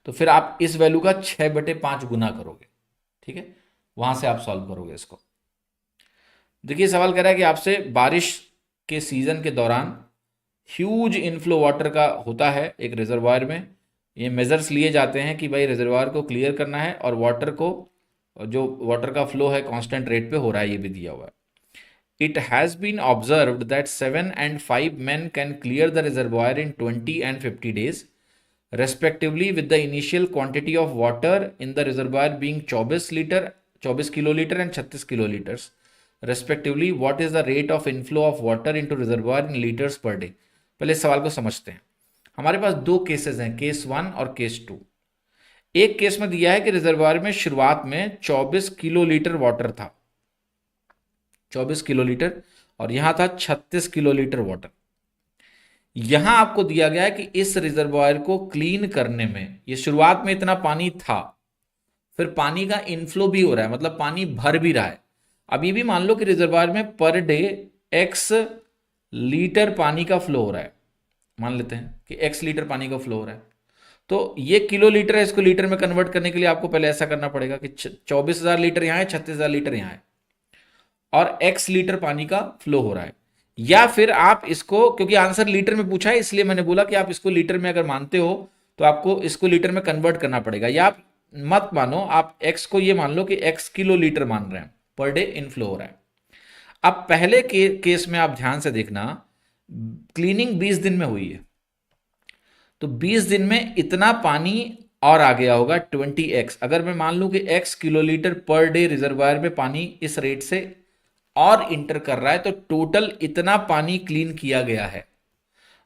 तो फिर आप इस वैल्यू का 6/5 गुना करोगे, ठीक है, वहां से आप सॉल्व करोगे इसको। देखिए सवाल कह रहा है कि आपसे बारिश के सीजन के दौरान ह्यूज इनफ्लो वाटर का होता है एक रिजर्वायर में। ये मेजर्स लिए जाते हैं कि भाई रिजर्वायर को क्लियर करना है और वाटर को, जो वाटर का फ्लो है कांस्टेंट रेट पे हो रहा है, ये भी दिया हुआ है। It has been observed that 7 and 5 men can clear the reservoir in 20 and 50 days respectively, with the initial quantity of water in the reservoir being 24 kiloliter and 36 kiloliters respectively. What is the rate of inflow of water into reservoir in liters per day? पहले इस सवाल को समझते हैं। हमारे पास दो cases हैं, case 1 और केस 2। एक केस में दिया है कि रिजर्वायर में शुरुआत में 24 किलोलीटर वाटर था, 24 किलोलीटर, और यहां था 36 किलोलीटर वाटर। यहां आपको दिया गया है कि इस रिजर्वायर को क्लीन करने में, ये शुरुआत में इतना पानी था, फिर पानी का इनफ्लो भी हो रहा है, मतलब पानी भर भी रहा है। अब ये भी मान लो कि रिजर्वायर में पर डे x लीटर पानी का फ्लो हो रहा है, मान लेते हैं कि x लीटर पानी का फ्लो हो रहा है। तो ये किलो लीटर है, इसको लीटर में कन्वर्ट करने के लिए आपको पहले ऐसा करना पड़ेगा कि 24,000 लीटर यहां है, 36,000 लीटर यहां है, और x लीटर पानी का फ्लो हो रहा है। या फिर आप इसको, क्योंकि आंसर लीटर में पूछा है इसलिए मैंने बोला कि आप इसको लीटर में अगर मानते हो तो आपको इसको लीटर में कन्वर्ट करना पड़ेगा। या आप मत मानो, आप x को ये मान लो कि x किलो लीटर मान रहे हैं, पर डे इनफ्लो हो रहा है। अब पहले केस में आप ध्यान से देखना, क्लीनिंग 20 दिन में हुई है, तो 20 दिन में इतना पानी और आ गया होगा 20x। अगर मैं मान लूं कि x kilolitre per day reservoir में पानी इस रेट से और इंटर कर रहा है, तो टोटल इतना पानी क्लीन किया गया है।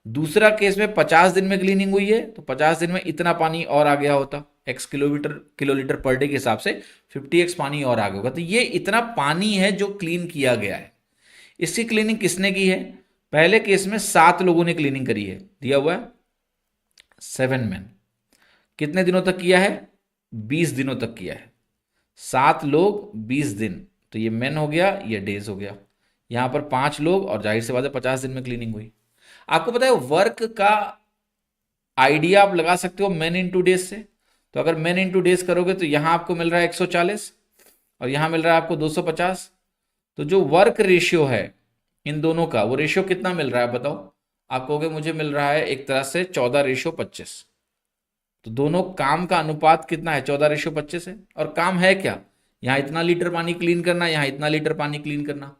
दूसरा केस में 50 दिन में क्लीनिंग हुई है, तो 50 दिन में इतना पानी और आ गया होता, x किलोलीटर पर डे के हिसाब से 50x पानी और आ गया होगा। तो ये इतना पानी है जो क्लीन किया गया है। इसकी क्लीनिंग किसने की है? पहले केस में 7 लोगों ने क्लीनिंग करी है, दिया हुआ है 7 men। कितने दिनों तक किया है? 20 दिनों तक किया है। 7 लोग 20 दिन, तो ये मेन हो गया, ये डेज हो गया। यहां पर 5 लोग, और जाहिर सी बात है 50 दिन में क्लीनिंग हुई। आपको पता है वर्क का आइडिया आप लगा सकते हो मेन इंटू डेज से। तो अगर मेन इंटू डेज करोगे तो यहां आपको मिल रहा है 140 और यहां मिल रहा है आपको 250। तो जो वर्क रेशियो है इन दोनों का, वो रेशियो कितना मिल रहा है बताओ? आप कहोगे मुझे मिल रहा है एक तरह से 14:25। तो दोनों काम का अनुपात कितना है? 14:25 है। और काम है क्या? यहां इतना लीटर पानी क्लीन करना, यहां इतना लीटर पानी क्लीन करना।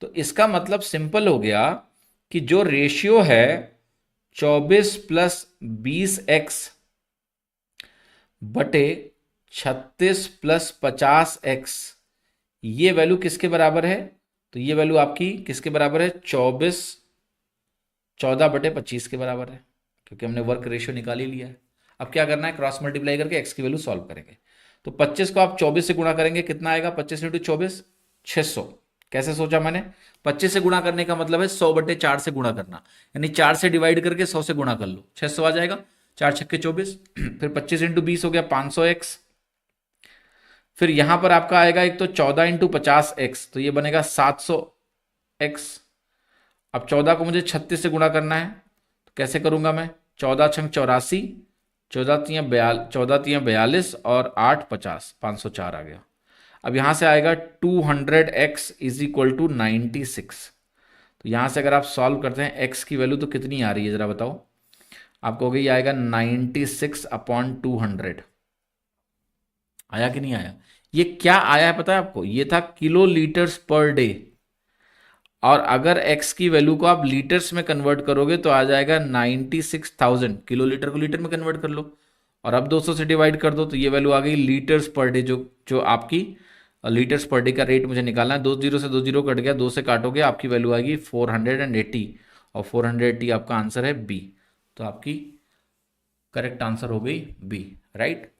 तो इसका मतलब सिंपल हो गया कि जो रेशियो है 24 + 20x बटे 36 + 50x, ये वैल्यू किसके बराबर है? तो ये वैल्यू आपकी किसके बराबर है? 14/25 के बराबर है, क्योंकि हमने वर्क रेशियो निकाल ही लिया है। अब क्या करना है? क्रॉस मल्टीप्लाई करके x की वैल्यू सॉल्व करेंगे। तो 25 को आप 24 से गुणा करेंगे, कितना आएगा? 25 × 24 600। कैसे सोचा मैंने? 25 से गुणा करने का मतलब है 100/4 से गुणा करना, यानी 4 से डिवाइड करके 100 से गुणा कर लो, 600 आ जाएगा। 4 छक्के 24, फिर 25 × 20 हो गया 500x। फिर यहां पर आपका आएगा एक तो 14 × 50x, तो ये बनेगा 700x। अब 14 को मुझे 36 से गुणा करना है, तो कैसे करूंगा मैं? 14 × 84, 14×3 = 42 और 8 50, 504 आ गया। अब यहां से आएगा 200x = 96। तो यहां से अगर आप सॉल्व करते हैं x की वैल्यू तो कितनी आ रही है जरा बताओ? आप कहोगे ये आएगा 96/200। आया कि नहीं आया? ये क्या आया है पता है आपको? ये था किलो लीटर्स पर डे, और अगर x की वैल्यू को आप लीटर्स में कन्वर्ट करोगे तो आ जाएगा 96,000। किलो लीटर को लीटर में कन्वर्ट कर लो और अब 200 से डिवाइड कर दो, तो ये वैल्यू आ गई लीटर्स पर डे। जो जो आपकी लीटर्स पर डे का रेट मुझे निकालना है, 2 0 से 2 0 कट गया, 2 से काटोगे आपकी वैल्यू आएगी 480, और 480 आपका आंसर है बी। तो आपकी करेक्ट आंसर हो गई बी, राइट।